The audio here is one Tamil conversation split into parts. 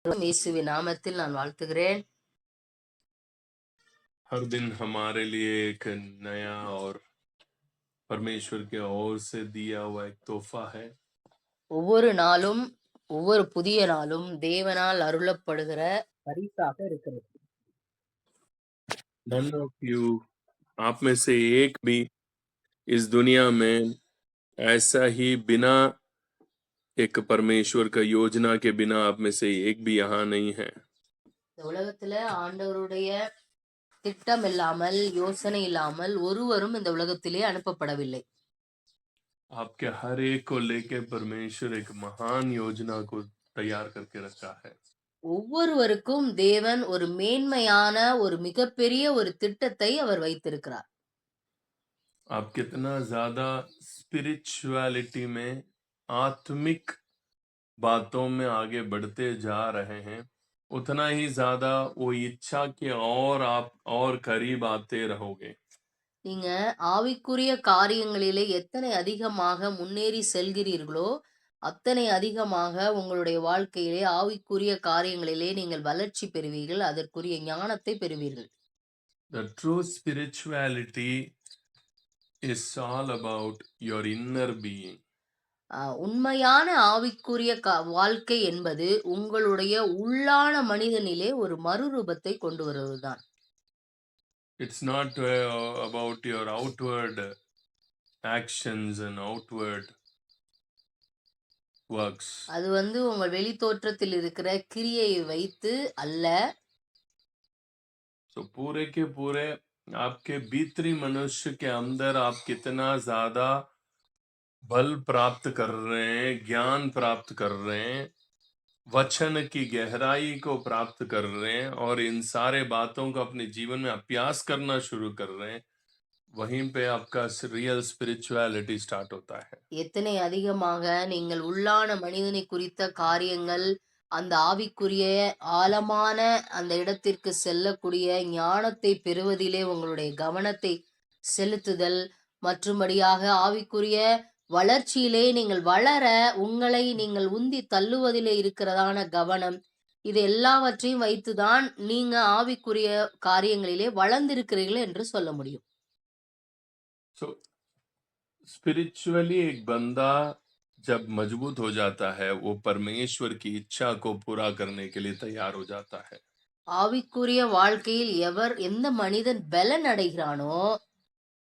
இயேசுவின் நாமத்தில் நான் வாழ்த்துகிறேன். हर दिन हमारे लिए एक नया और परमेश्वर की ओर से दिया हुआ एक तोहफा है। ஒவ்வொரு நாளும், ஒவ்வொரு புதிய நாளும் தேவனால் அருளப்படுகிற பரிசாக இருக்கிறது. None of you, आप में से एक भी इस दुनिया में ऐसा ही बिना एक परमेश्वर का योजना के बिना आप में से एक भी यहाँ नहीं है। இந்த உலகத்துல ஆண்டவருடைய திட்டம் இல்லாமல், யோசனை இல்லாமல் ஒருவரும் இந்த உலகத்திலே அனுப்பப்படவில்லை. आपके हर एक को लेके परमेश्वर एक महान योजना को तैयार करके रखा है। ஒவ்வொருவருக்கும் தேவன் ஒரு மேன்மையான, ஒரு மிகப்பெரிய ஒரு திட்டத்தை அவர் வைத்திருக்கிறார். आप कितना ज्यादा स्पिरिचुअलिटी में आत्मिक बातों में आगे बढ़ते जा रहे हैं, उतना ही ज्यादा वो इच्छा के और आप और करीब आते रहोगे। நீங்க ஆவிக்குரிய காரியங்களிலே எத்தனை அதிகமாக முன்னேறி செல்கிறீர்களோ, அத்தனை அதிகமாக உங்களுடைய வாழ்க்கையிலே ஆவிக்குரிய காரியங்களிலே நீங்கள் வளர்ச்சி பெறுவீர்கள். அதற்குரிய ஞானத்தை பெறுவீர்கள். The true spirituality is all about your inner being. உண்மையான ஆவிக்குரிய வாழ்க்கை என்பது உங்களுடைய உள்ளான மனிதனிலே ஒரு மறுரூபத்தை கொண்டு வருவதுதான். It's not about your outward actions and outward works. அது உங்கள் வெளி தோற்றத்தில் இருக்கிற கிரியையை வைத்து அல்ல. तो पूरे के पूरे आपके भीतरी मनुष्य के अंदर आप कितना ज्यादा बल प्राप्त कर रहे हैं, ज्ञान प्राप्त कर रहे हैं, वचन की गहराई को प्राप्त कर रहे हैं और इन सारे बातों को अपने जीवन में अभ्यास करना शुरू कर रहे हैं, वहीं पे आपका रियल स्पिरिचुअलिटी स्टार्ट होता है। எத்தனை அதிகமாக நீங்கள் உள்ளான மனிதனை குறித்த காரியங்கள், அந்த ஆவிக்குரிய ஆழமான அந்த இடத்திற்கு செல்லக்கூடிய ஞானத்தை பெறுவதிலே உங்களுடைய கவனத்தை செலுத்துதல், மற்றும்படியாக ஆவிக்குரிய வளர்ச்சியிலே நீங்கள் வளர உங்களை நீங்கள் உந்தி தள்ளுவதிலே இருக்கிறதான கவனம், இது எல்லாவற்றையும் வைத்துதான் நீங்க ஆவிக்குரிய காரியங்களிலே வளர்ந்திருக்கிறீர்கள் என்று சொல்ல முடியும். So स्पिरिचुअली एक बंदा जब मजबूत हो जाता है, वो परमेश्वर की इच्छा को पूरा करने के लिए तैयार हो जाता है। ஆவிக்குரிய வாழ்க்கையில் எந்த மனிதன் பலன் அடைகிறானோ,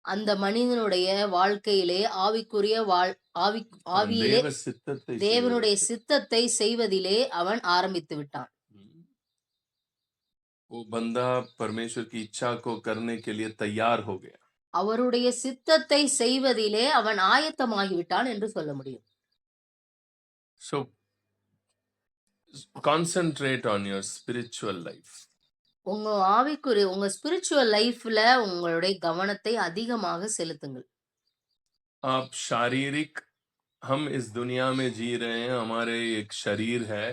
அந்த மனிதனுடைய வாழ்க்கையிலே ஆவிக்குரிய ஆவியிலே தேவனுடைய சித்தத்தை செய்வதிலே அவன் ஆரம்பித்து விட்டான். वो बंदा परमेश्वर की इच्छा को करने के लिए तैयार हो गया। அவருடைய சித்தத்தை செய்வதிலே அவன் ஆயத்தமாகிவிட்டான் என்று சொல்ல முடியும். So concentrate on your spiritual life. உங்க ஆவிக்குரிய உங்க ஸ்பிரிச்சுவல் லைஃப்ல உங்களுடைய கவனத்தை அதிகமாக செலுத்துங்கள். आप शारीरिक, हम इस दुनिया में जी रहे हैं, हमारे एक शरीर है,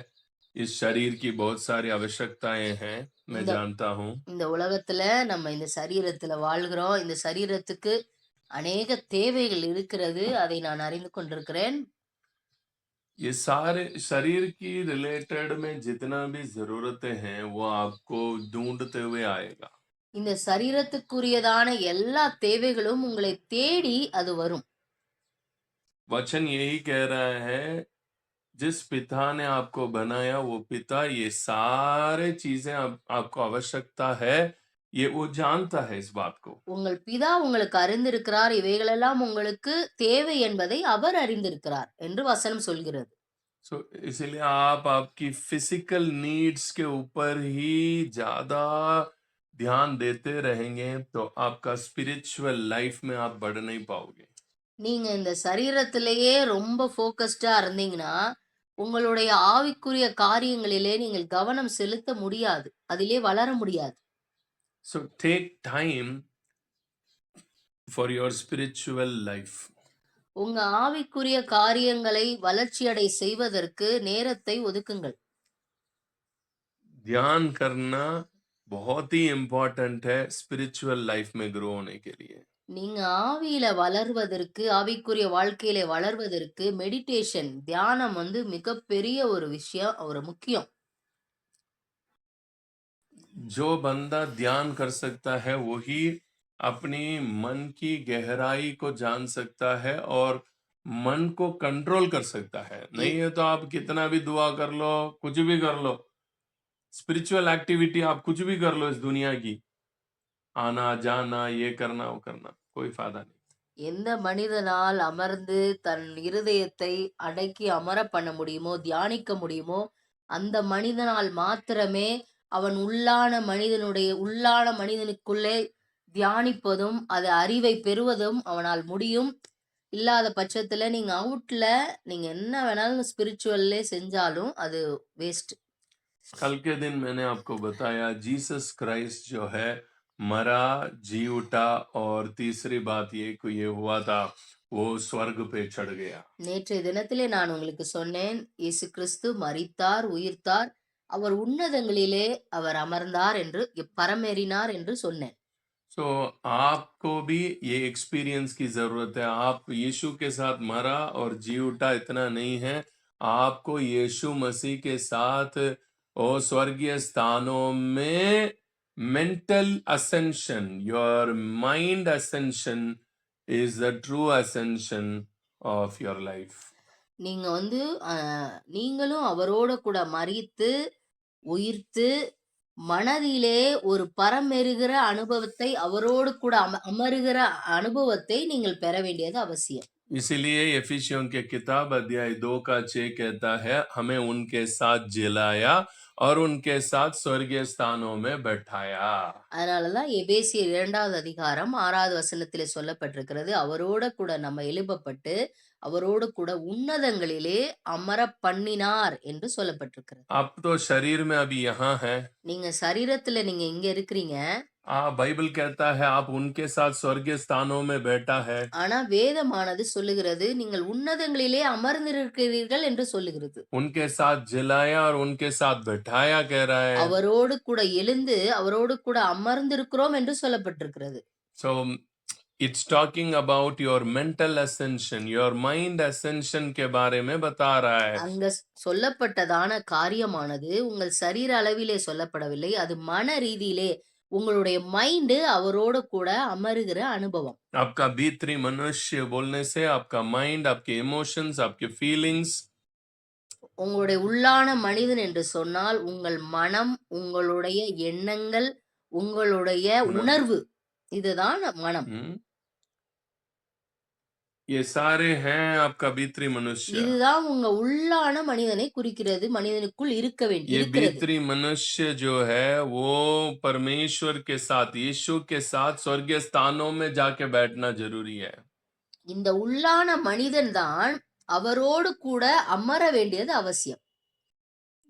इस शरीर की बहुत सारी आवश्यकताएं हैं, मैं जानता हूं। இந்த உலகத்துல நம்ம இந்த சரீரத்துல வாழ்கிறோம். இந்த சரீரத்துக்கு அநேக தேவைகள் இருக்கிறது. அதை நான் அறிந்து கொண்டிருக்கிறேன். ये सारे शरीर की रिलेटेड में जितना भी जरूरतें हैं वो आपको ढूंढते हुए आएगा। இந்த சரீரத்துக்குரியதான எல்லா தேவைகளும் உங்களை தேடி அது வரும். वचन यही कह रहा है, जिस पिता ने आपको बनाया वो पिता ये सारे चीजें आपको आवश्यकता है, ये वो जानता है इस बात को। உங்கள் பிதா உங்களுக்கு அறிந்திருக்கிறார், இவைகளெல்லாம் உங்களுக்கு தேவை என்பதை அவர் அறிந்திருக்கிறார் என்று வசனம் சொல்கிறது. So इसलिए आप आपकी फिजिकल नीड्स के ऊपर ही ज्यादा ध्यान देते रहेंगे तो आपका स्पिरिचुअल लाइफ में आप बढ़ नहीं पाओगे। நீங்க இந்த சரீரத்திலேயே ரொம்ப ஃபோக்கஸ்டா இருந்தீங்கன்னா உங்களுடைய ஆவிக்குரிய காரியங்களிலே நீங்கள் கவனம் செலுத்த முடியாது, அதிலே வளர முடியாது. So take time for your spiritual life. உங்க ஆவிக்குரிய காரியங்களை வளர்ச்சியடை செய்வதற்கு நேரத்தை ஒதுக்குங்கள். ध्यान करना बहुत ही इम्पोर्टेंट है स्पिरिचुअल लाइफ में ग्रो होने के लिए। நீங்க ஆவியில வளர்வதற்கு, ஆவிக்குரிய வாழ்க்கையில வளர்வதற்கு மெடிடேஷன், தியானம் மிகப்பெரிய ஒரு விஷயம், ஒரு முக்கியம். जो बंदा ध्यान कर सकता है वही अपनी मन की गहराई को जान सकता है और मन को कंट्रोल कर सकता है। नहीं எ है तो आप कितना भी दुआ कर लो, कुछ भी कर लो, स्पिरिचुअल एक्टिविटी आप कुछ भी कर लो इस दुनिया की, आना जाना ये करना वो करना, कोई फायदा नहीं। எந்த மனிதனால் அமர்ந்து தன் இருதயத்தை அடக்கி அமர பண்ண முடியுமோ, தியானிக்க முடியுமோ, அந்த மனிதனால் மாத்திரமே அவன் உள்ளான மனிதனுக்குள்ளே தியானிப்பதும், அது அறிவை பெறுவதும் அவனால் முடியும். இல்லாத பட்சத்துல நீங்க அவுட்ல நீங்க என்ன வேணாலும் ஸ்பிரிச்சுவல்லே செஞ்சாலும் அது வேஸ்ட். कल के दिन मैंने आपको बताया जीसस क्राइस्ट जो है मरा, जी उठा और तीसरी बात ये हुआ था, वो स्वर्ग पे चढ़ गया। நேற்றைய தினத்திலே நான் உங்களுக்கு சொன்னேன், இயேசு கிறிஸ்து மரித்தார், உயிர்த்தார், அவர் உன்னதங்களிலே அவர் அமர்ந்தார் என்று, பரமேறினார் என்று சொன்னேன். तो आपको भी ये एक्सपीरियंस की जरूरत है। आप यीशु के साथ मरा और जी उठा इतना नहीं है, आपको यीशु मसीह के साथ और स्वर्गीय स्थानों में mental ascension, your mind ascension is the true ascension of your life. நீங்க வந்து அ நீங்களும் அவரோட கூட மரித்து, உயிர்த்து, மனதிலே ஒரு பரமெருகிற அனுபவத்தை அவரோடு கூட அமருகிற அனுபவத்தை நீங்கள் பெற வேண்டியது அவசியம். इसीलिए एफिसियों के किताब अध्याय 2 का 6 कहता है, हमें उनके साथ जिलाया और उनके साथ स्वर्गीय स्थानों में बैठाया। அதனால தான் எபேசியர் 2வது அதிகாரம் 6வது வசனத்திலே சொல்லப்பட்டிருக்கிறது. அவரோட கூட நம்ம எழுப்பப்பட்டு, அவரோடு கூட உன்னதங்களிலே அமர பண்ணினார் என்று சொல்லப்பட்டிருக்கிறது. आप तो शरीर में अभी यहाँ है। நீங்க சரீரத்துல நீங்க இங்க இருக்கிறீங்க. बाइबल कहता है आप उनके साथ स्वर्गीय स्थानों में बैठा है। ஆனா வேதமானது சொல்லுகிறது, நீங்கள் உன்னதங்களிலே அமர்ந்திருக்கிறீர்கள் என்று சொல்லுகிறது. उनके साथ जिलाया और उनके साथ बैठाया कह रहा है। அவரோடு கூட எழுந்து, அவரோடு கூட அமர்ந்திருக்கிறோம் என்று சொல்லப்பட்டிருக்கிறது. So it's talking about your mental ascension, your mind ascension के बारे में बता रहा है। அங்க சொல்லப்பட்டதான காரியமானது உங்கள் சரீர அளவிலே சொல்லப்படவில்லை. அது மன ரீதியிலே உங்களுடைய மைண்ட் அவரோடு கூட அமருகிற அனுபவம். आपका भीतरी मनुष्य बोलने से आपका माइंड, आपके इमोशंस, आपके फीलिंग्स, உங்களுடைய உள்ளான மனிதன் என்று சொன்னால், உங்கள் மனம், உங்களுடைய எண்ணங்கள், உங்களுடைய உணர்வு. இதுதான் மனம். ये सारे हैं आपका भीतरी मनुष्य। இதுதான் உங்க உள்ளான மனிதனை குறிக்கிறது. மனிதனுக்குள் இருக்க ये இருக்கிறது. भीतरी मनुष्य जो है वो परमेश्वर के साथ, यीशु के साथ स्वर्गीय स्थानों में जाके बैठना जरूरी है। இந்த உள்ளான மனிதன் தான் அவரோடு கூட அமர வேண்டியது அவசியம்.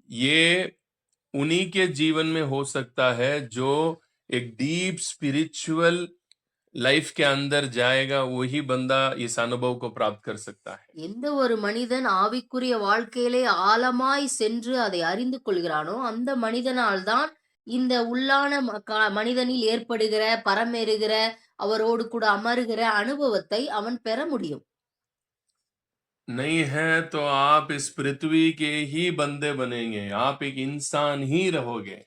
ये उन्हीं के जीवन में हो सकता है जो एक डीप स्पिरिचुअल लाइफ के अंदर जाएगा, वही बंदा इस अनुभव को प्राप्त कर सकता है। எந்த ஒரு மனிதன் ஆவிக்குரிய வாழ்க்கையிலே ஆழமாய் சென்று அதை அறிந்து கொள்கிறானோ, அந்த மனிதனால் தான் இந்த உள்ளான மனிதனில் ஏற்படுகிற, பரமேறுகிற, அவரோடு கூட அமருகிற அனுபவத்தை அவன் பெற முடியும். नहीं है तो आप इस पृथ्वी के ही बंदे बनेंगे, आप एक इंसान ही रहोगे।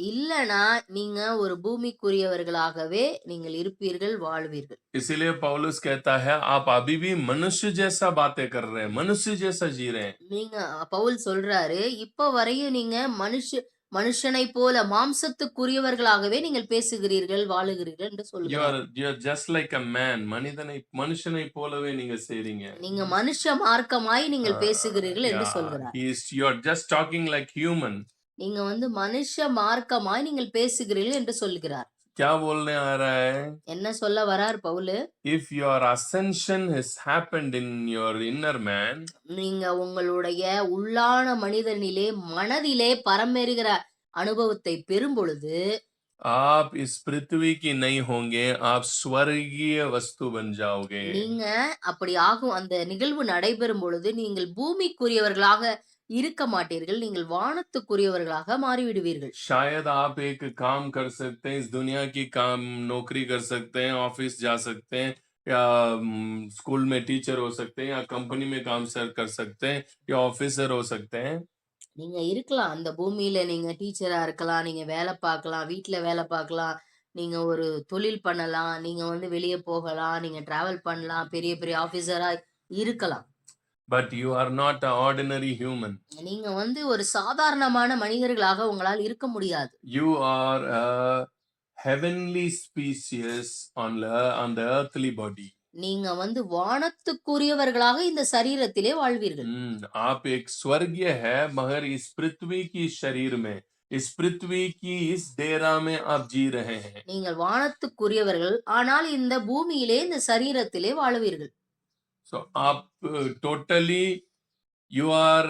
இல்லனா நீங்க ஒரு பூமிக்குரியவர்களாகவே நீங்கள் இருப்பீர்கள், வாழ்வீர்கள். इसीलिए पौलुस कहता है आप अभी भी मनुष्य जैसा बातें कर रहे हैं, मनुष्य जैसा जी रहे हैं। நீங்க பவுல் சொல்றாரு, இப்ப வரையும் நீங்க மனுஷனை போல மாம்சத்துக்குரியவர்களாகவே நீங்கள் பேசுகிறீர்கள், வாழுகிறீர்கள் என்று சொல்லுகிறார். you're just like a man, மனுஷனை போலவே நீங்க செய்றீங்க. நீங்க மனுஷ மார்க்கமாய் நீங்கள் பேசுகிறீர்கள் என்று சொல்கிறார். you're just talking like human. நீங்க வந்து மனுஷ மார்க்கமாய் நீங்கள் பேசுகிறீர்கள் என்று சொல்கிறார். क्या बोलने आ रहा है? என்ன சொல்ல வரார் Pavul? If your ascension has happened in your inner man, நீங்க உங்களுடைய உள்ளான மனிதனிலே, மனதிலே பரமேறுகிற அனுபவத்தை பெறும் பொழுது, आप इस पृथ्वी की नहीं होंगे, आप स्वर्गीय वस्तु बन जाओगे। நீங்க அப்படி ஆகும் அந்த நிகழ்வு நடைபெறும் பொழுது நீங்கள் பூமிக்குரியவர்களாக இருக்க மாட்டீர்கள், நீங்கள் வானத்துக்குரியவர்களாக மாறிவிடுவீர்கள். शायद आप एक काम कर सकते हैं, इस दुनिया की काम नौकरी कर सकते हैं, ऑफिस जा सकते हैं, या स्कूल में टीचर हो सकते हैं, या कंपनी में काम कर सकते हैं, या ऑफिसर हो सकते हैं। நீங்க இருக்கலாம். அந்த பூமியில நீங்க டீச்சரா இருக்கலாம், நீங்க வேலை பார்க்கலாம், வீட்ல வேலை பார்க்கலாம், நீங்க ஒரு தொழில் பண்ணலாம், நீங்க வந்து வெளிய போகலாம், நீங்க டிராவல் பண்ணலாம், பெரிய பெரிய ஆஃபீசரா இருக்கலாம். but you are not an ordinary human. நீங்க வந்து ஒரு சாதாரணமான மனிதர்களாக உங்களால் இருக்க முடியாது. You are a heavenly species on the earthly body. நீங்க வந்து வானத்துக்குரியவர்களாக இந்த சரீரத்திலே வாழ்வீர்கள். आप एक स्वर्गीय है मगर इस पृथ्वी की शरीर में, इस पृथ्वी की इस डेरा में आप जी रहे हैं. நீங்கள் வானத்துக்குரியவர்கள், ஆனால் இந்த பூமியிலே இந்த சரீரத்திலே வாழுவீர்கள். So आप totally you are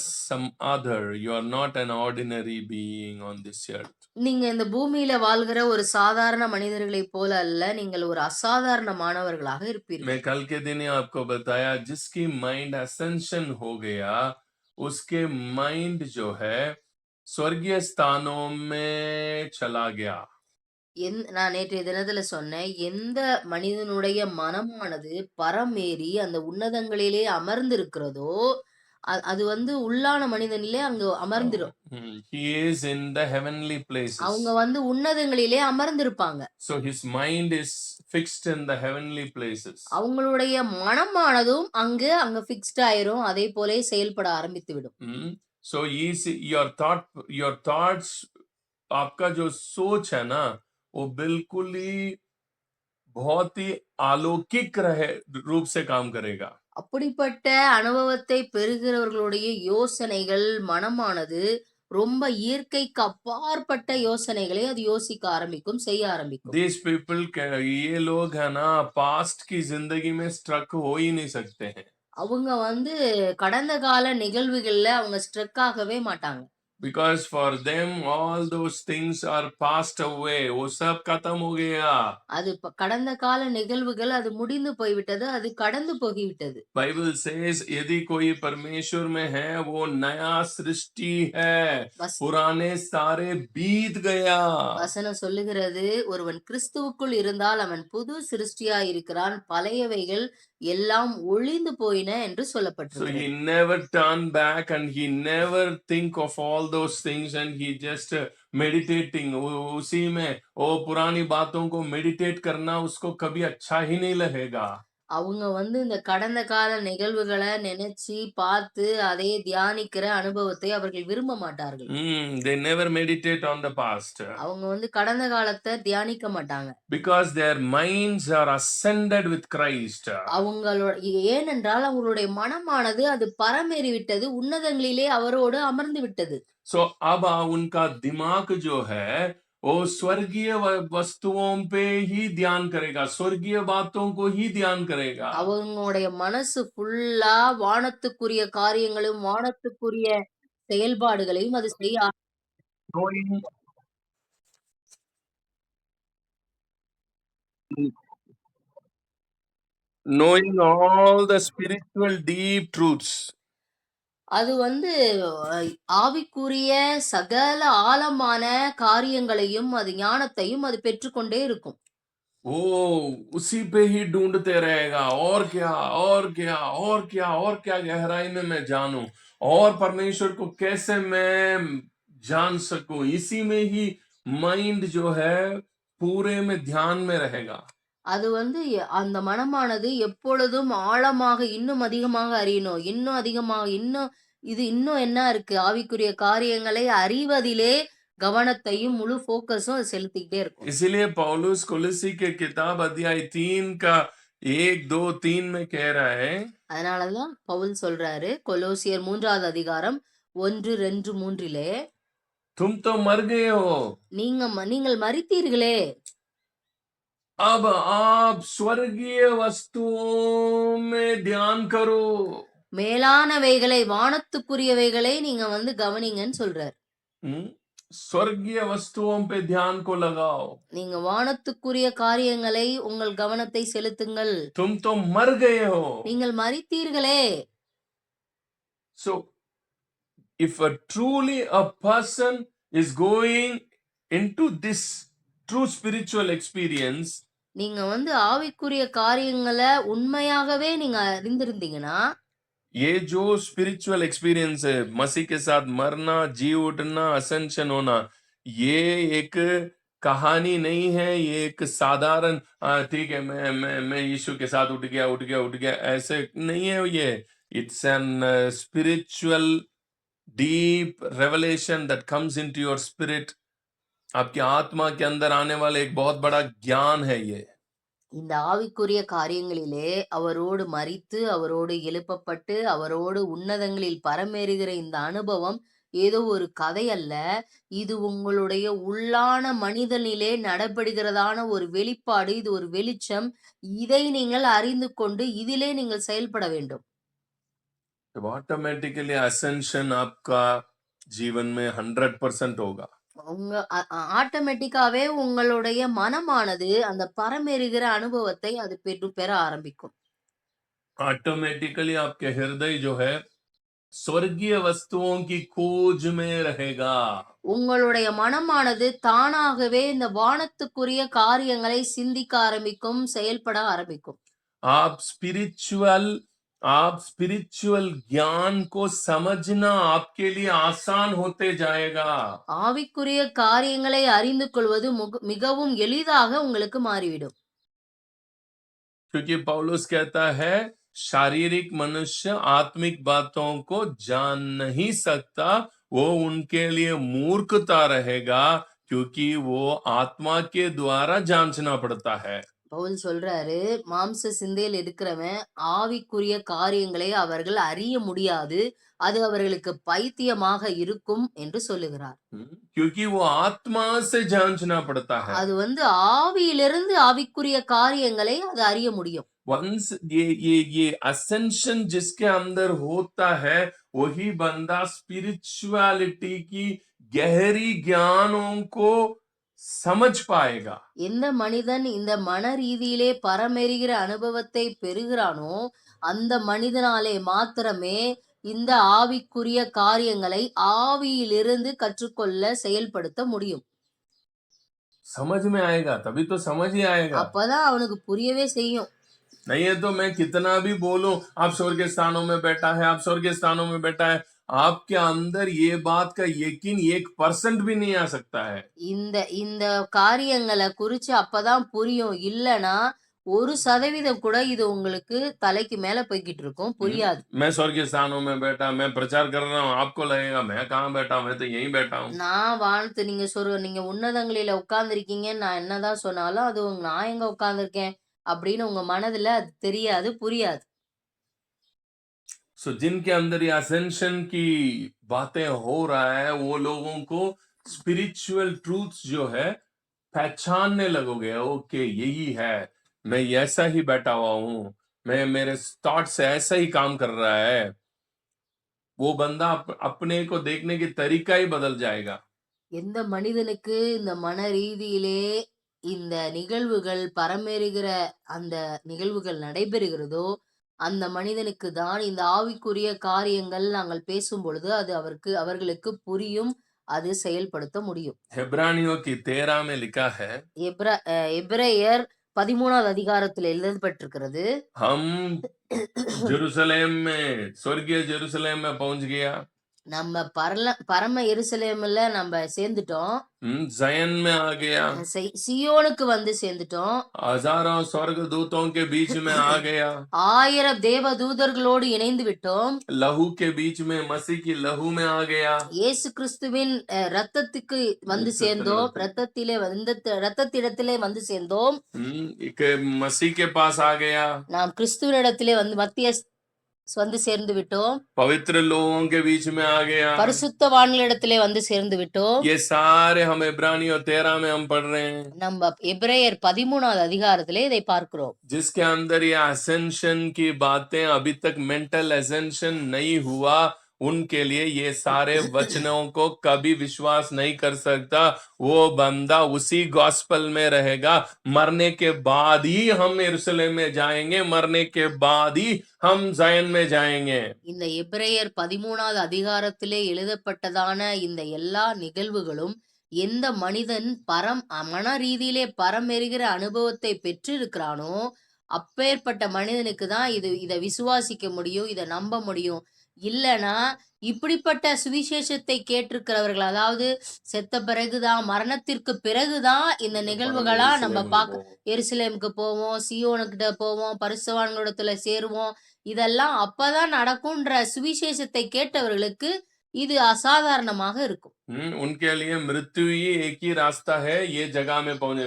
some other. You are not an ordinary being on this earth. நீங்க இந்த பூமியில வாழ்கிற ஒரு சாதாரண மனிதர்களைப் போல அல்ல, நீங்கள் ஒரு அசாதாரணமானவர்களாக இருப்பீர்கள். मैं कल के दिन ही आपको बताया जिसकी माइंड असेंशन हो गया उसके माइंड जो है स्वर्गीय स्थानों में चला गया. நான் நேற்றைய தினத்துல சொன்னேன், எந்த மனிதனுடைய மனமானது பரமேறி அந்த உன்னதங்களிலே அமர்ந்திருக்கிறதோ, அது வந்து உள்ளான மனிதனிலே அங்கு அமர்ந்திரும். He is in the heavenly places. அவங்க வந்து உன்னதங்களிலே அமர்ந்திருப்பாங்க. So his mind is fixed in the heavenly places. அவங்களுடைய மனமானதும் அங்க ஃபிக்ஸ்ட் ஆயிரும். அதே போலே செயல்பட ஆரம்பித்து விடும். So your thoughts आपका जो सोच है ना वो बिल्कुल ही बहुत ही अलौकिक रूप से काम करेगा. அப்படிப்பட்ட அனுபவத்தை பெறுகிறவர்களுடைய யோசனைகள், மனமானது ரொம்ப இயற்கைக்கு அப்பாற்பட்ட யோசனைகளை அது யோசிக்க ஆரம்பிக்கும், செய்ய ஆரம்பிக்கும். These people ये लोग है ना पास्ट की जिंदगी में स्ट्रक हो ही नहीं सकते हैं. அவங்க வந்து கடந்த கால நிகழ்வுகள்ல அவங்க ஸ்ட்ரக் ஆகவே மாட்டாங்க. Because for them all those things are passed away. वो सब खत्म हो गया. அது கடந்த கால நிகழ்வுகள் அது முடிந்து போய்விட்டது, அது கடந்து போகிவிட்டது. Bible says यदि कोई परमेश्वर में है वो नया सृष्टि है. पुराने सारे बीत गया. வசனம் சொல்லுகிறது, ஒருவன் கிறிஸ்துவுக்குள் இருந்தால் அவன் புது சிருஷ்டியாய் இருக்கிறான், பழையவைகள் எல்லாம் ஒழிந்து போயின என்று So சொல்லப்பட்டிருக்கிறது. he never turned back and he never think of all those things and he just meditating. उसी में वो पुरानी बातों को meditate करना उसको कभी अच्छा ही नहीं लगेगा. அவங்க வந்து இந்த கடந்த கால நிகழ்வுகள நினைச்சு, பார்த்து, அதை தியானிக்கிற அனுபவத்தை அவர்கள் விரும்ப மாட்டார்கள். They never meditate on the past. அவங்க வந்து கடந்த காலத்த தியானிக்க மாட்டாங்க. Because their minds are ascended with Christ. ஏனென்றால் அவங்களுடைய மனமானது அது பரமேறி விட்டது, உன்னதங்களிலே அவரோடு அமர்ந்து விட்டது. So अब उनका दिमाग जो है वो स्वर्गीय वस्तुओं पे ही ध्यान करेगा, स्वर्गीय बातों को ही ध्यान करेगा. அவங்களுடைய மனசு ஃபுல்லா வானத்துக்குரிய காரியங்களும், வானத்துக்குரிய செயல்பாடுகளையும் அது செய்ய Knowing, knowing all the spiritual deep truths. அது வந்து ஆவிக்குரிய சகல ஆழமான காரியங்களையும், அது ஞானத்தையும் அது பெற்றுக்கொண்டே இருக்கும். वो उसी पे ही ढूंढते रहेगा और क्या और क्या और क्या और क्या गहराई में मैं जानूं और परमेश्वर को कैसे मैं जान सकूं. इसी में ही माइंड जो है पूरे में ध्यान में रहेगा. அது வந்து அந்த மனமானது எப்பொழுதும் ஆழமாக இன்னும் அதிகமாக அறியணும். இன்னும் அதிகமாக இன்னும் என்ன இருக்கு? ஆவிக்குரிய காரியங்களை அறிவதிலே கவனத்தையும் முழு ஃபோக்கஸும் அது செலுத்திக்கிட்டே இருக்கும். इसीलिए पौलुस கொலோசி के किताब अध्याय 3 का 1 2 3 में कह रहा है. அதனால தான் பவுல் சொல்றாரு கொலோசியர் 3வது அதிகாரம் 1 2 3லே तुम तो मर गए हो. நீங்கள் மரித்தீர்களே. अब आप स्वर्गीय वस्तुओं में ध्यान करो. மேலானவைகளை, வானத்துக்குரியவைகளை நீங்க வந்து கவனிங்கன்னு சொல்றார். स्वर्गीय वस्तुओं पे ध्यान को लगाओ. நீங்க வானத்துக்குரிய காரியங்களை உங்கள் கவனத்தை செலுத்துங்கள். तुम तो मर गए हो. நீங்கள் மரித்தீர்களே. So if truly a person is going into this true spiritual experience, நீங்க வந்து ஆவிக்குரிய காரியங்களை உண்மையாகவே நீங்க அறிந்திருந்தீங்கன்னா, ये जो स्पिरिचुअल एक्सपीरियंस है, मसीह के साथ मरना, जी उठना, असेंशन होना, ये एक कहानी नहीं है, ये एक साधारण ठीक है, मैं यीशु के साथ उठ गया ऐसे नहीं है ये। It's an spiritual deep revelation that comes into your spirit. आपकी आत्मा के अंदर आने वाला एक बहुत बड़ा ज्ञान है ये। இந்த ஆவிக்குரிய காரியங்களிலே அவரோடு மரித்து, அவரோடு எழுப்பப்பட்டு, அவரோடு உன்னதங்களில் பரமேறுகிற இந்த அனுபவம் ஏதோ ஒரு கதை அல்ல. இது உங்களுடைய உள்ளான மனிதனிலே நடைபெறுகிறதான ஒரு வெளிப்பாடு. இது ஒரு வெளிச்சம். இதை நீங்கள் அறிந்து கொண்டு, இதிலே நீங்கள் செயல்பட வேண்டும். तो ऑटोमेटिकली असेंशन आपका जीवन में 100% होगा। உங்க ஆட்டோமேட்டிக்காவே உங்களுடைய மனமானது அந்த பரமேறுகிற அனுபவத்தை அது பெற ஆரம்பிக்கும். ऑटोमेटिकली आपके हृदय जो है स्वर्गीय वस्तुओं की खोज में रहेगा। உங்களுடைய மனமானது தானாகவே இந்த வானத்துக்குரிய காரியங்களை சிந்திக்க ஆரம்பிக்கும், செயல்பட ஆரம்பிக்கும். आप स्पिरिचुअल ज्ञान को समझना आपके लिए आसान होते जाएगा। ஆவிக்குரிய காரியங்களை அறிந்து கொள்வது மிகவும் எளிதாக உங்களுக்கு மாறிவிடும். क्योंकि पौलुस कहता है शारीरिक मनुष्य आत्मिक बातों को जान नहीं सकता, वो उनके लिए मूर्खता रहेगा, क्योंकि वो आत्मा के द्वारा जांचना पड़ता है। பவுல் சொல்றாரு, மாம்ச சிந்தையில் இருக்கிறவன் ஆவிக்குரிய காரியங்களை அவர்கள் அறிய முடியாது, அது அவர்களுக்கு பைத்தியமாக இருக்கும் என்று சொல்லுகிறார். क्योंकि वो आत्मा से जांचना पड़ता है। அது ஆவியிலிருந்து ஆவிக்குரிய காரியங்களை அது அறிய முடியும். वंस ये असेंशन जिसके अंदर होता है, वही बंदा स्पिरिचुअलिटी की गहरी ज्ञानों को समझ पाएगा। எந்த மனிதன் இந்த மன ரீதியிலே பரமேறுகிற அனுபவத்தை பெறுகிறானோ, அந்த மனிதனாலே மாத்திரமே இந்த ஆவிக்குரிய காரியங்களை ஆவியிலிருந்து கற்றுக்கொள்ள செயல்படுத்த முடியும். समझ में आएगा, तभी तो समझ ही आएगा। அப்பதான் அவனுக்கு புரியவே செய்யும். नहीं है तो मैं कितना भी बोलूं, आप स्वर्ग के स्थानों में बैठा है, आप स्वर्ग के स्थानों में बैठा है, आपके अंदर ये बात का यकीन 1% भी नहीं आ सकता है। இந்த இந்த காரியங்களை குறிச்சு அப்பதான் புரியும். இல்லனா 1% கூட இது உங்களுக்கு தலைக்கு மேல போய்கிட்டு இருக்கும், புரியாது. मैं स्वर्ग के स्थानों में बैठा, मैं प्रचार कर रहा हूँ, आपको लगेगा मैं कहाँ बैठा हूँ, मैं तो यहीं बैठा हूँ। நான் வானத்து நீங்க உன்னதங்களில உட்கார்ந்திருக்கீங்கன்னு நான் என்னதான் சொன்னாலும், அது நான் எங்க உட்கார்ந்திருக்கேன் அப்படின்னு உங்க மனதுல அது தெரியாது, புரியாது. सो जिनके अंदर ये असेंशन की बातें हो रहा है, वो लोगों को स्पिरिचुअल ट्रूथ्स जो है पहचानने लगोगे। ओके, यही है, मैं ऐसा ही बैठा हुआ हूं, मैं मेरे थॉट्स ऐसा ही काम कर रहा है। वो बंदा अपने को देखने की तरीका ही बदल जाएगा। எந்த மனிதனுக்கு இந்த மன ரீதியிலே இந்த நிகழ்வுகள் பரமேறுகிற அந்த நிகழ்வுகள் நடைபெறுகிறதோ, அந்த மனிதனுக்கு தான் இந்த ஆவிக்குரிய காரியங்கள் நாங்கள் பேசும் பொழுது அது அவர்களுக்கு புரியும், அது செயல்படுத்த முடியும். इब्रानियों की 13 में लिखा है, எபிரெயர் 13வது அதிகாரத்தில் எழுதப்பட்டிருக்கிறது, हम जेरूशलेम में, स्वर्गीय जेरूशलेम में पहुंच गया। நம்ம பரம எருசலேம்ல நம்ம சேர்ந்துட்டோம். ज़यन में आ गया। सियोनुக்கு வந்து சேர்ந்துட்டோம். हजारों स्वर्गदूतों के बीच में आ गया। 1000 தேவதூதர்களோடு இணைந்து விட்டோம். लहू के बीच में, मसीह की लहू में आ गया। இயேசு கிறிஸ்துவின் இரத்தத்துக்கு வந்து சேர்ந்தோம். இரத்தத்திடத்திலே வந்து சேர்ந்தோம். एक मसीह के पास आ गया। நாம் கிறிஸ்துவினிடத்திலே வந்து வந்து சேர்ந்து விட்டோம். पवित्र लोगों के बीच में आ गया। பரிசுத்தவான்களிடத்திலே வந்து சேர்ந்து விட்டோம். ये सारे हम इब्रानियों 13 में हम पढ़ रहे हैं। நம்ம எபிரெயர் 13வது அதிகாரத்திலே இதை பார்க்கிறோம். जिसके अंदर ये असेंशन की बातें अभी तक मेंटल असेंशन नहीं हुआ, उनके लिए ये सारे वचनों को कभी विश्वास नहीं कर सकता। वो बंदा उसी गॉस्पेल में रहेगा। मरने के बाद ही हम यरूशलेम में जाएंगे, मरने के बाद ही हम ज़यन में जाएंगे। இந்த எபிரெயர் 13வது அதிகாரத்திலே எழுதப்பட்டதான இந்த எல்லா நிகழ்வுகளும் எந்த மனிதன் மன ரீதியிலே பரமேறுகிற அனுபவத்தை பெற்றிருக்கிறானோ அப்பேற்பட்ட மனிதனுக்கு தான் இத விசுவாசிக்க முடியும். இத நம்ப முடியும். இல்லன்னா, இப்படிப்பட்ட சுவிசேஷத்தை கேட்டிருக்கிறவர்கள், அதாவது செத்த பிறகு தான், மரணத்திற்கு பிறகு தான் இந்த பரம நிகழ்வுகளா நம்ம எருசலேமுக்கு போவோம். எருசலேமுக்கு போவோம், சீயோனுக்கிட்ட போவோம், பரிசுத்தவான்களிடத்துல சேருவோம். இதெல்லாம் அப்பதான் நடக்குன்ற சுவிசேஷத்தை கேட்டவர்களுக்கு இது அசாதாரணமாக இருக்கும். उनके लिए मृत्यु ही एक ही रास्ता है ये जगह में पहुंचे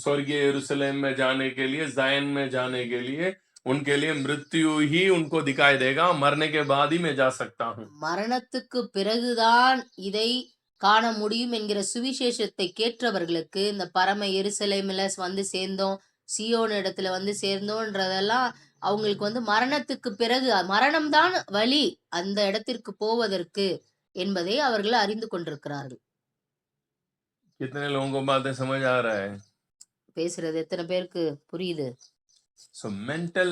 स्वर्गीय यरूशलेम में जाने के लिए, जायन में जाने के लिए उनके लिए मृत्यु ही उनको दिखाई देगा। मरने के बाद ही मैं जा सकता हूँ। மரணத்துக்கு பிறகுதான் இதை காண முடியும் என்கிற சுவிசேஷத்தை கேட்டவர்களுக்கு இந்த பரம எருசலேமில வந்து சேர்ந்தோம், சீயோன் இடத்துல வந்து சேர்ந்தோன்றதெல்லாம் அவங்களுக்கு வந்து மரணத்துக்கு பிறகு மரணம் தான் வழி அந்த இடத்திற்கு போவதற்கு என்பதை அவர்கள் அறிந்து கொண்டிருக்கிறார்கள். कितने लोगों को बातें समझ आ रहा है? பேசுறது எத்தனை பேருக்கு புரியுது? So mental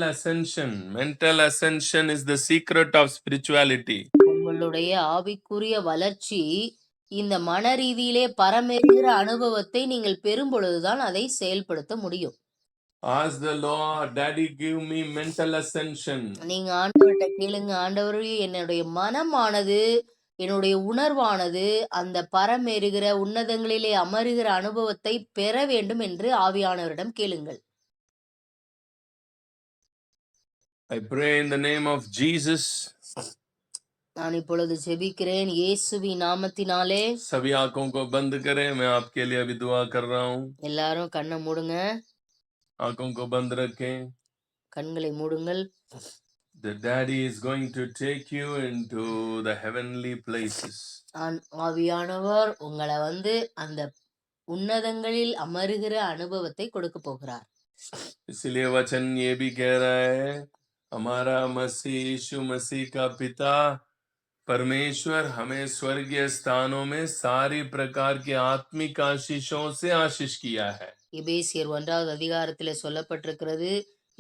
ascension is the secret of spirituality. உங்களுடைய ஆவிக்குரிய வளர்ச்சி இந்த மன ரீதியிலே பரமேறுகிற அனுபவத்தை நீங்கள் பெறும் பொழுதுதான் அதை செயல்படுத்த முடியும். Ask the Lord, Daddy, give me mental ascension. நீங்க ஆண்டவர்கிட்ட கேளுங்க, ஆண்டவரே என்னுடைய மனமானது, என்னுடைய உணர்வானது அந்த பரமேறுகிற உன்னதங்களிலே அமருகிற அனுபவத்தை பெற வேண்டும் என்று ஆவியானவரிடம் கேளுங்கள். I pray in the name of Jesus. நான் இப்பொழுது ஜெபிக்கிறேன் இயேசுவின் நாமத்தினாலே. सभी आंखों को बंद करें, मैं आपके लिए अभी दुआ कर रहा हूँ। எல்லாரும் கண்ணை மூடுங்க, आंखों को बंद रखें। கண்களை மூடுங்கள். The Daddy is going to take you into the heavenly places. ஆவியானவர் உங்களை வந்து அந்த உன்னதங்களில் அமருகிற அனுபவத்தை கொடுக்க போகிறார். इसलिए वचन ये भी कह रहा है, हमारा मसीह यीशु मसीह का पिता परमेश्वर हमें स्वर्गीय स्थानों में सारी प्रकार की आत्मिक आशीषों से आशीष किया है। எபேசியர் 1வது அதிகாரத்திலே சொல்லப்பட்டிருக்கிறது,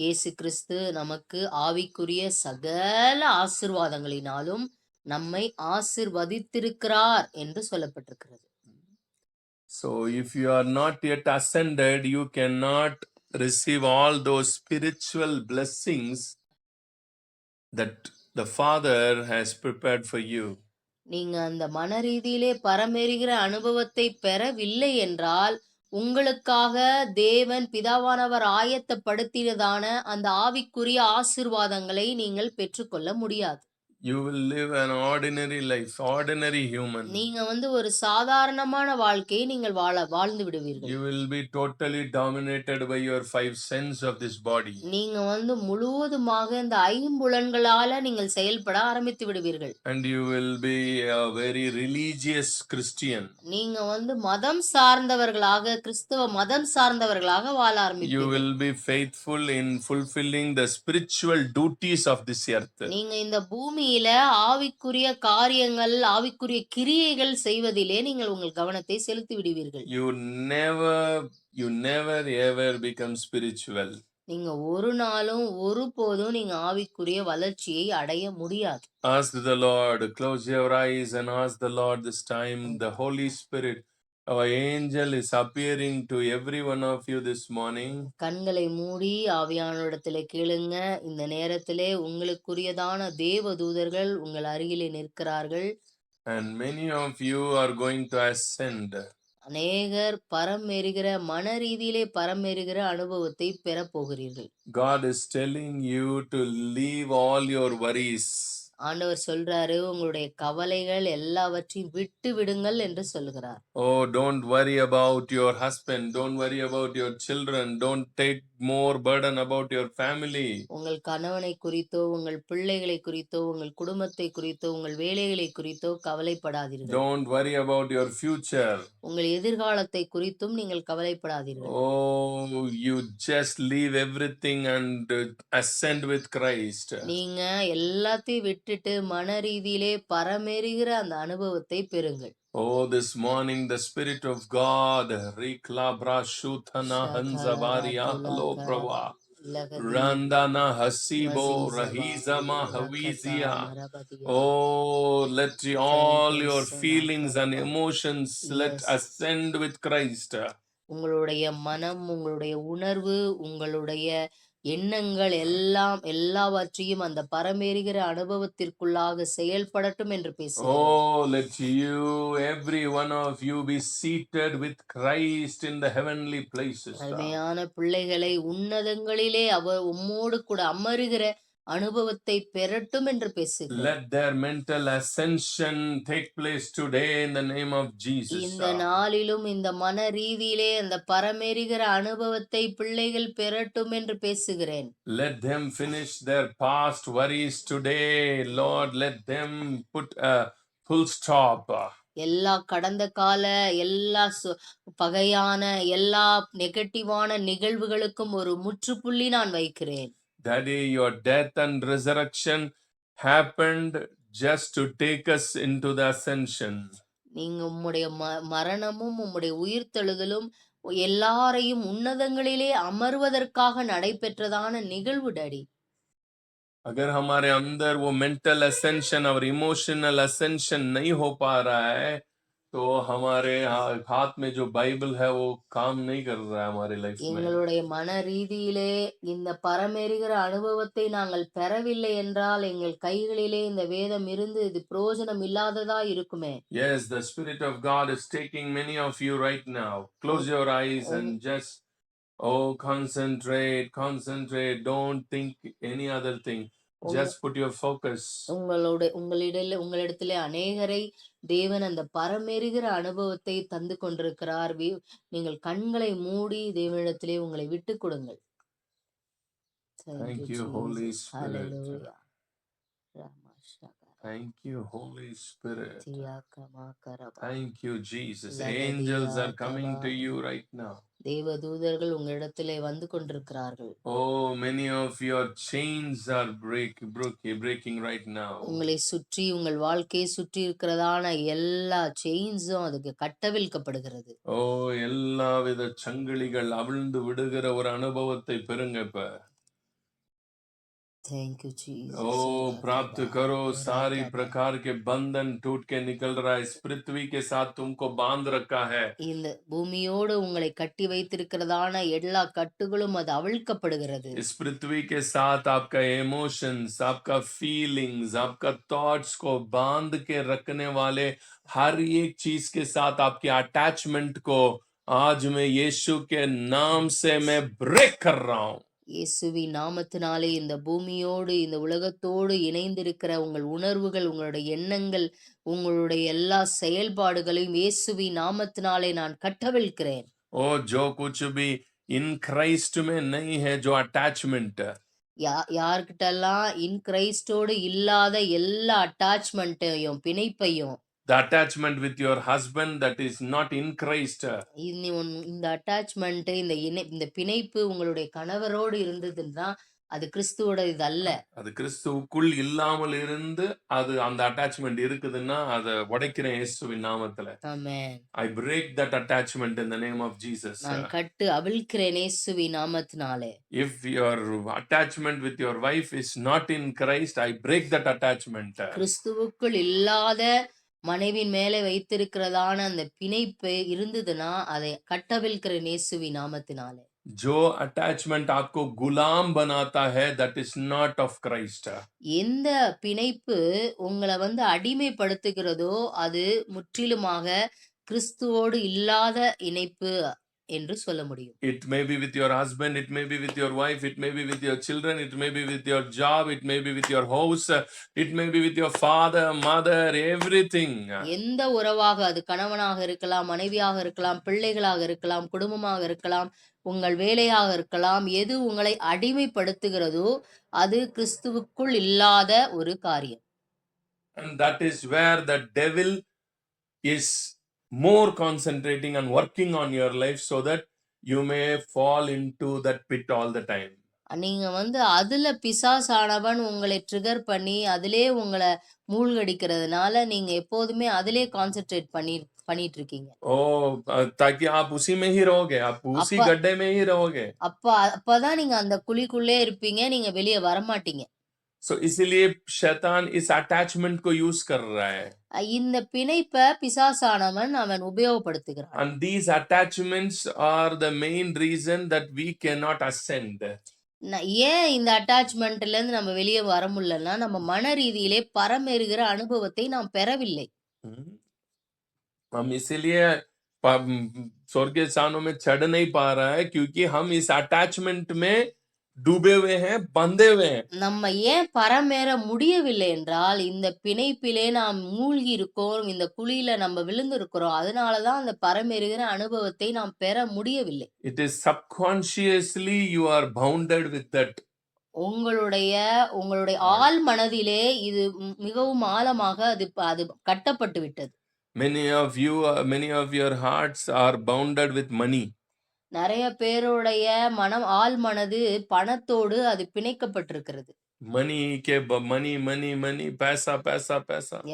இயேசு கிறிஸ்து நமக்கு ஆவிக்குரிய சகல ஆசீர்வாதங்களினாலும் நம்மை ஆசீர்வதித்திருக்கிறார் என்று சொல்லப்பட்டிருக்கிறது. So if you are not yet ascended, you cannot receive all those spiritual blessings that the Father has prepared for you. நீங்க அந்த மன ரீதியிலே பரமேறுகிற அனுபவத்தை பெறவில்லை என்றால் உங்களுக்காக தேவன் பிதாவானவர் ஆயத்தப்படுத்தியதான அந்த ஆவிக்குரிய ஆசீர்வாதங்களை நீங்கள் பெற்றுக்கொள்ள முடியாது. You will live an ordinary life, ordinary human. நீங்க வந்து ஒரு சாதாரணமான வாழ்க்கையை நீங்கள் வாழ்ந்து விடுவீர்கள். You will be totally dominated by your five senses of this body. நீங்க வந்து முழுவதுமாக இந்த ஐம்புலன்களால நீங்கள் செயல்பட ஆரம்பித்து விடுவீர்கள். And you will be a very religious Christian. நீங்க வந்து மதம் சார்ந்தவர்களாக, கிறிஸ்தவ மதம் சார்ந்தவர்களாக வாழ You ஆரம்பிப்பீர்கள். will be faithful in fulfilling the spiritual duties of this earth. நீங்க இந்த பூமியில ஆவிக்குரிய காரியங்கள், ஆவிக்குரிய கிரியைகள் செய்வதிலே நீங்கள் உங்கள் கவனத்தை செலுத்தி விடுவீர்கள். You never ever become spiritual. நீங்க ஒரு நாளும் ஒருபோதும் நீங்க ஆவிக்குரிய வளர்ச்சியை அடைய முடியாது. Ask the Lord, close your eyes and ask the Lord this time. The Holy Spirit, our angel is appearing to every one of you this morning. கண்களை மூடி ஆவியானவரிடத்திலே கேளுங்க. இந்த நேரத்திலே உங்களுக்குரியதான தேவ தூதர்கள் உங்கள் அருகிலே நிற்கிறார்கள். And many of you are going to ascend. அநேகர் பரமேறுகிற மன ரீதியிலே பரமேறுகிற அனுபவத்தை பெறப் போகிறீர்கள். God is telling you to leave all your worries. ஆண்டவர் சொல்றாரு, உங்களுடைய கவலைகள் எல்லாவற்றையும் விட்டு விடுங்கள் என்று சொல்கிறார். Oh, don't worry about your husband. Don't worry about your children. Don't take more burden about your family. உங்கள் கணவனை குறித்தோ, உங்கள் பிள்ளைகளை குறித்தோ, உங்கள் குடும்பத்தை குறித்தோ, உங்கள் வேலைகளை குறித்தோ கவலைப்படாதீர்கள். Don't worry about your future. உங்கள் எதிர்காலத்தை குறித்தும் நீங்கள் கவலைப்படாதீர்கள். Oh, you just leave everything and ascend with Christ. நீங்க எல்லாத்தையும் விட்டுட்டு மன ரீதியிலே பரமேறுகிற அந்த அனுபவத்தை பெறுங்கள். Oh, this morning the Spirit of God, Rikla Brashuthana Hanzavaria, hello Prava, Randana Hasibo, Rahizama Havizia. Oh, let all your feelings and emotions let ascend with Christ. உங்களுடைய மனம், உங்களுடைய உணர்வு, உங்களுடைய எண்ணங்கள் எல்லாம் எல்லாவற்றையும் அந்த பரமேறுகிற அனுபவத்திற்குள்ளாக செயல்படட்டும் என்று பேசுகிறேன். Oh, let you, every one of you, be seated with Christ in the heavenly places. அருமையான பிள்ளைகளை உன்னதங்களிலே அவர் உம்மோடு கூட அமருகிற அனுபவத்தை பெறட்டும் என்று பேசுகிறேன். Let their mental ascension take place today in the name of Jesus. இந்த நாளிலும் இந்த மன ரீதியிலே அந்த பரமேறுகிற அனுபவத்தை பிள்ளைகள் பெறட்டும் என்று பேசுகிறேன். Let them finish their past worries today. Lord, let them put a full stop. எல்லா கடந்த கால எல்லா பகையான எல்லா நெகட்டிவான நிகழ்வுகளுக்கும் ஒரு முற்றுப்புள்ளி நான் வைக்கிறேன். Daddy, your death and resurrection happened just to take us into the ascension. நீங்க உம்முடைய மரணமும் உம்முடைய உயிர்த்தெழுதலும் எல்லாரையும் உன்னதங்களிலே அமர்வதற்காக நடைபெற்றதான நிகழ்வு டாடி. अगर हमारे अंदर वो मेंटल असेंशन और इमोशनल असेंशन नहीं हो पा रहा है तो हमारे हाथ में जो बाइबल है वो काम नहीं कर रहा है हमारे लाइफ में. எங்களுடைய மன ரீதியிலே இந்த பரமேறுகிற அனுபவத்தை நாங்கள் பெறவில்லை என்றால் எங்கள் கைகளிலே இந்த வேதம் இருந்து இது பிரயோஜனம் இல்லாததா இருக்குமே. Yes, the Spirit of God is taking many of you right now. Close your eyes and just concentrate. Don't think any other thing. Just put your focus. உங்களிடத்திலே அநேகரை தேவன் அந்த பரமேறுகிற அனுபவத்தை தந்து கொண்டிருக்கிறார். நீங்கள் கண்களை மூடி தேவனிடத்திலே உங்களை விட்டு கொடுங்கள். Thank you, Holy Spirit. Thank you, Holy Spirit. Thank you, Jesus. Angels are coming to you right now. தேவதூதர்கள் உங்களிடத்திலே வந்து கொண்டிருக்கிறார்கள். Oh, many of your chains are breaking right now. உங்களை சுற்றி உங்கள் வாழ்க்கையை சுற்றி இருக்கிறதான எல்லா செயின்ஸும் அதுக்கு கட்டவிழ்க்கப்படுகிறது. Oh, எல்லா வித சங்கிலிகள் அவிழ்ந்து விடுகிற ஒரு அனுபவத்தை பெறுங்க இப்ப. Thank you, Jesus. Oh, प्राप्त करो. सारी प्रकार के बंधन टूट के निकल रहा है. इस पृथ्वी के साथ तुमको बांध रखा है. இந்த பூமியோடு உங்களை கட்டி வைத்திருக்கிறதான எல்லா கட்டுகளும் அது அவிழ்க்கப்படுகிறது. इस पृथ्वी के साथ आपका इमोशंस, आपका फीलिंग्स, आपका थॉट्स को बांध के रखने वाले हर एक चीज के साथ आपके अटैचमेंट को आज मैं यीशु के नाम से मैं ब्रेक कर रहा हूं. இயேசுவின் நாமத்தினாலே இந்த பூமியோடு இந்த உலகத்தோடு இணைந்திருக்கிற உங்கள் உணர்வுகள், உங்களுடைய எண்ணங்கள், உங்களுடைய எல்லா செயல்பாடுகளையும் இயேசுவின் நாமத்தினாலே நான் கட்டவிழ்க்கிறேன். ओ जो कुछ भी इन क्राइस्ट में नहीं है, जो अटैचमेंट யார்கிட்டெல்லாம் இன் கிரைஸ்டோடு இல்லாத எல்லா அட்டாச்மெண்ட்டையும் பிணைப்பையும், the attachment with your husband that is not in Christ. இந்த அட்டாச்மெண்ட் இந்த பிணைப்பு உங்களுடைய கணவரோடு இருந்ததுன்னா அது கிறிஸ்துவோட இது அல்ல. அது கிறிஸ்துவுக்குள் இல்லாமல் இருந்து அது அந்த அட்டாச்மெண்ட் இருக்குதுன்னா அதை உடைக்கிறேன் இயேசுவின் நாமத்துல. ஆமென். I break that attachment in the name of Jesus. நான் கட்டு அவிழ்க்கிறேன் இயேசுவின் நாமத்தினாலே. If your attachment with your wife is not in Christ, I break that attachment. கிறிஸ்துவுக்குள் இல்லாத மனைவின் மேலே வைத்திருக்கிறதான அந்த பிணைப்பு இருந்ததுன்னா அதை கட்டவிழ்க்கிற இயேசுவின் நாமத்தினாலே. जो अटैचमेंट आपको गुलाम बनाता है that is not of Christ. எந்த பிணைப்பு உங்களை அடிமைப்படுத்துகிறதோ அது முற்றிலுமாக கிறிஸ்துவோடு இல்லாத இணைப்பு என்று சொல்ல முடியும். It may be with your husband, it may be with your wife, it may be with your children, it may be with your job, it may be with your house, it may be with your father, mother, everything. எந்த உறவாக, அது கணவனாக இருக்கலாம், மனைவியாக இருக்கலாம், பிள்ளைகளாக இருக்கலாம், குடும்பமாக இருக்கலாம், உங்கள் வேலையாக இருக்கலாம், எது உங்களை அடிமைப்படுத்துகிறதோ அது கிறிஸ்துவுக்குள் இல்லாத ஒரு காரியம். And that is where the devil is more concentrating and working on your life so that you may fall into that pit all the time. நீங்க அதுல பிசாசானவன் உங்களை ட்ரிகர் பண்ணி அதிலே உங்களை மூழ்கடிக்கிறதுனால நீங்க எப்போதுமே அதிலே கான்சென்ட்ரேட் பண்ணிட்டு இருக்கீங்க. ताकि आप उसी में ही रहोगे, आप उसी गड्ढे में ही रहोगे. அப்பதான் நீங்க அந்த குழிக்குள்ளே இருப்பீங்க, நீங்க வெளியே வர மாட்டீங்க. So इसीलिए शैतान इस अटैचमेंट को यूज कर रहा है. இந்த பிணைப்ப பிசாசானவன் அவன் உபயோகப்படுத்துகிறான். And these attachments are the main reason that we cannot ascend. ஏன் இந்த அட்டாச்மெண்ட்ல இருந்து நம்ம வெளியே வர முடியலன்னா, நம்ம மன ரீதியிலே பரமேறுகிற அனுபவத்தை நாம் பெறவில்லை. हम्म, हम इसीलिए स्वर्गीय स्थानों में चढ़ नहीं पा रहा है क्योंकि हम इस अटैचमेंट में डूबे हुए हैं, बंधे हुए हैं. நம்ம ஏன் பரமேற முடியவில்லை என்றால், இந்த பிணைப்பிலே நாம் மூழ்கி இருக்கோம். இந்த குழியில நம்ம விழுந்து இருக்கிறோம். அதனால தான் அந்த பரமேறுகிற அனுபவத்தை நாம் பெற முடியவில்லை. It is subconsciously you are bounded with that. உங்களுடைய உங்களுடைய ஆழ் மனதிலே இது மிகவும் ஆழமாக அது கட்டப்பட்டு விட்டது. Many of your hearts are bounded with money. நிறைய பேருடைய ஆழ் மனது பணத்தோடு அது பிணைக்கப்பட்டிருக்கிறது. money, पैसा.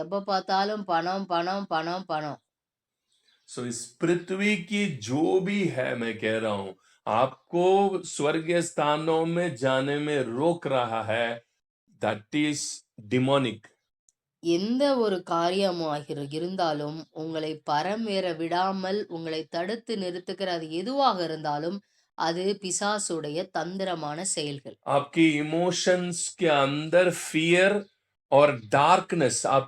எப்ப பார்த்தாலும் பணம் பணம் பணம் பணம். So इस पृथ्वी की जो भी है, मैं कह रहा हूं, आपको स्वर्गीय स्थानों में जाने में रोक रहा है, that is demonic. எந்த ஒரு காரியமாக இருந்தாலும் உங்களை பரமேற விடாமல் உங்களை தடுத்து நிறுத்துகிற அது எதுவாக இருந்தாலும் அது பிசாசுடைய தந்திரமான செயல்கள். आपकी इमोशंस के अंदर फियर और डार्कनेस, आप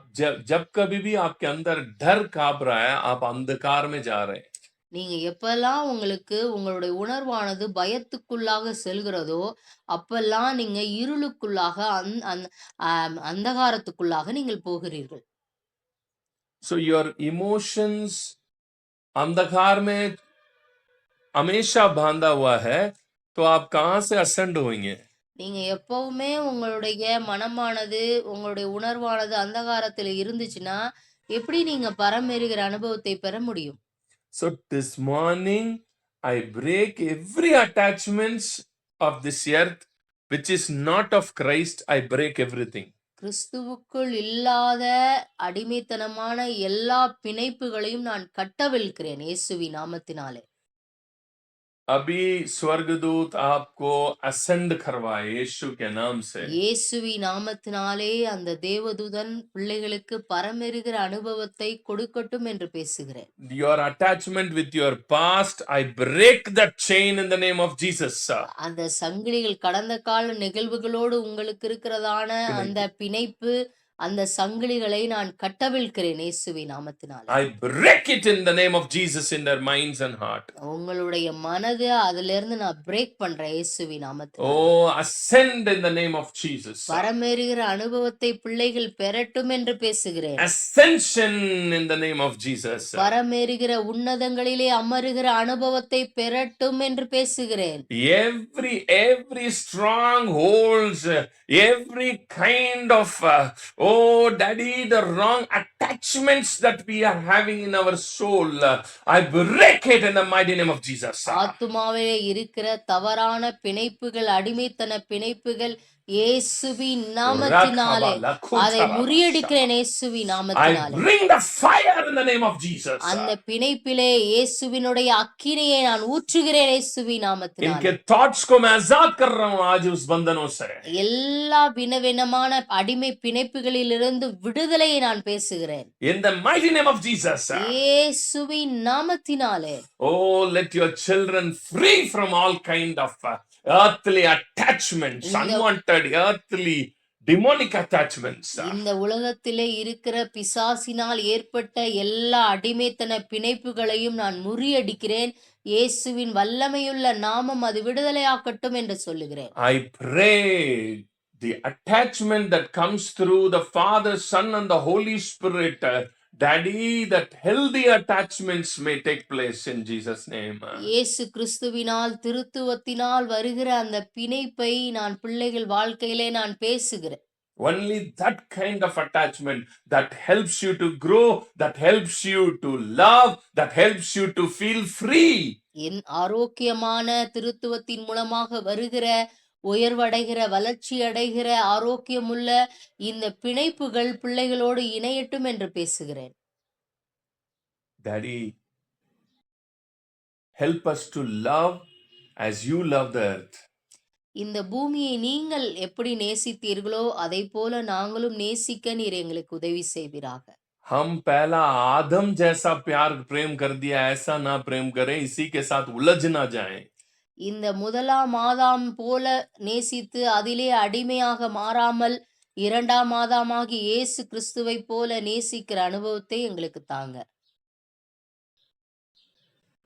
जब कभी भी आपके अंदर डर कांप रहा है, आप अंधकार में जा रहे हैं. நீங்க எப்பெல்லாம் உங்களுக்கு உங்களுடைய உணர்வானது பயத்துக்குள்ளாக செல்கிறதோ அப்பெல்லாம் நீங்க இருளுக்குள்ளாக அந்தகாரத்துக்குள்ளாக நீங்கள் போகிறீர்கள். So your emotions अंधकार में हमेशा बांधा हुआ है, तो आप कहां से ascend होंगे? நீங்க எப்பவுமே உங்களுடைய மனமானது உங்களுடைய உணர்வானது அந்தகாரத்தில் இருந்துச்சுன்னா எப்படி நீங்க பரமேறுகிற அனுபவத்தை பெற முடியும்? So this morning I break every attachments of this earth which is not of Christ. I break everything. கிறிஸ்துவுக்குள் இல்லாத அடிமைத்தனமான எல்லா பிணைப்புகளையும் நான் கட்டவிழ்க்கிறேன் இயேசுவின் நாமத்தினாலே. अभी स्वर्गदूत आपको ascend करवाए यीशु के नाम से. இயேசுவின் நாமத்தினாலே அந்த தேவதூதன் பிள்ளைகளுக்கு பரமேறுகிற அனுபவத்தை கொடுக்கட்டும் என்று பேசுகிறேன். Your attachment with your past, I break that chain in the name of Jesus. அந்த சங்கிலிகள் கடந்த கால நிகழ்வுகளோடு உங்களுக்கு இருக்கிறதான அந்த பிணைப்பு அந்த சங்கிலிகளை நான் கட்டவிழ்க்கிறேன் இயேசுவின் நாமத்தினாலே. I break it in the name of Jesus in their minds and heart. உங்களுடைய மனது அதிலிருந்து நான் பிரேக் பண்றேன் இயேசுவின் நாமத்தினாலே. Oh, ascend in the name of Jesus. பரமேறுகிற அனுபவத்தை பிள்ளைகள் பெறட்டும் என்று பேசுகிறேன். Ascension in the name of Jesus. பரமேறுகிற உன்னதங்களிலே அமருகிற அனுபவத்தை பெறட்டும் என்று பேசுகிறேன். Every strongholds, every kind of oh daddy, the wrong attachments that we are having in our soul, I break it in the mighty name of Jesus. ஆத்துமாவிலே இருக்கிற தவறான பிணைப்புகள் அடிமைத்தன பிணைப்புகள் இயேசுவின் நாமத்தினாலே அதை முறியடிக்கிறேன் இயேசுவின் நாமத்தினாலே. I bring the fire in the name of Jesus. அந்த பிணைப்பிலே இயேசுவினுடைய அக்கினியை நான் ஊற்றுகிறேன் இயேசுவின் நாமத்தினாலே. इनके thoughts को मैं आजाद कर रहा हूं आज उस बंधनों से. எல்லா வினவினமான அடிமை பிணைப்புகளிலிருந்து விடுதலையை நான் பேசுகிறேன். In the mighty name of Jesus. இயேசுவின் நாமத்தினாலே. Oh, let your children free from all kind of earthly attachments, unwanted earthly demonic attachments. இந்த உலகத்திலே இருக்கிற பிசாசினால் ஏற்பட்ட எல்லா அடிமைத்தன பிணைப்புகளையும் நான் முறியடிக்கிறேன். இயேசுவின் வல்லமையுள்ள நாமம் அது விடுதலையாக்கட்டும் என்று சொல்லுகிறேன். I pray the attachment that comes through the Father, Son and the Holy Spirit, Daddy, that healthy attachments may take place in Jesus name. இயேசு கிறிஸ்துவினால் திருத்துவத்தினால் வருகிற அந்த பிணைப்பை நான் பிள்ளைகள் வாழ்க்கையிலே நான் பேசுகிறேன். Only that kind of attachment that helps you to grow, that helps you to love, that helps you to feel free. ஆரோக்கியமான திருத்துவத்தின் மூலமாக வருகிற உயர்வடைகிற வளர்ச்சி அடைகிற ஆரோக்கியமுள்ள இந்த பிணைப்புகள் பிள்ளைகளோடு இணையட்டும் என்று பேசுகிறேன். Daddy, help us to love as you love the earth. இந்த பூமியை நீங்கள் எப்படி நேசித்தீர்களோ, அதைப்போல நாங்களும் நேசிக்க நீர் எங்களுக்கு உதவி செய்வீராக. हम पहला आदम जैसा प्यार प्रेम कर दिया, ऐसा ना प्रेम करें, इसी के साथ उलझ ना जाएं। இந்த முதலாம் ஆதாம் போல நேசித்து அதிலே அடிமையாக மாறாமல், 2ஆம் ஆதாமாகிய இயேசு கிறிஸ்துவைப் போல நேசிக்கிற அனுபவத்தை எங்களுக்கு தாங்க.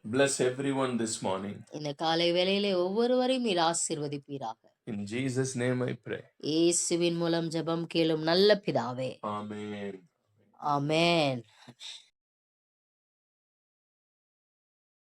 Bless everyone this morning. இந்த காலை வேளையிலே ஒவ்வொருவரையும் நீர் ஆசீர்வதிப்பீராக. In Jesus' name I pray. இயேசுவின் மூலம் ஜெபம் கேளும் நல்ல பிதாவே. Amen. ஆமென்.